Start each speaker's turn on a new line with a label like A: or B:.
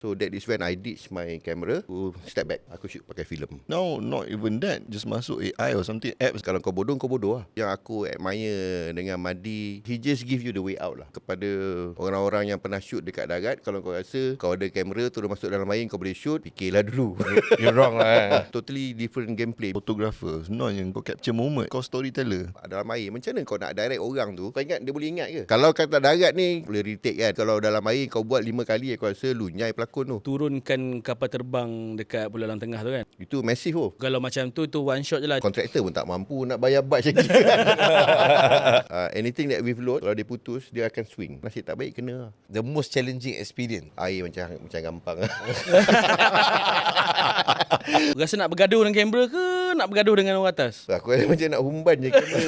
A: So that is when I ditch my camera to step back. Aku shoot pakai film.
B: No, not even that. Just masuk AI or something, apps.
A: Kalau kau bodoh lah. Yang aku admire dengan Madi, he just give you the way out lah. Kepada orang-orang yang pernah shoot dekat darat, kalau kau rasa kau ada kamera terus masuk dalam air, kau boleh shoot, fikirlah dulu.
C: You're wrong lah.
A: Totally different gameplay.
B: Photographer, non yang kau capture moment. Kau storyteller.
A: Dalam air, macam mana kau nak direct orang tu? Kau ingat, dia boleh ingat ke? Kalau kata darat ni, boleh retake kan. Kalau dalam air kau buat 5 kali, aku rasa lunyai pelakon tu.
D: Turunkan kapal terbang dekat Pulau Lang Tengah tu kan.
A: Itu massive tu.
D: Kalau macam tu one shot je lah.
A: Kontraktor pun tak mampu nak bayar batch lagi. Anything that we've load, kalau dia putus, dia akan swing. Nasib tak baik kena.
C: The most challenging experience.
A: Air macam gampang.
D: Rasa nak bergaduh dengan kamera ke nak bergaduh dengan orang atas?
A: Aku rasa macam nak humban je kamera.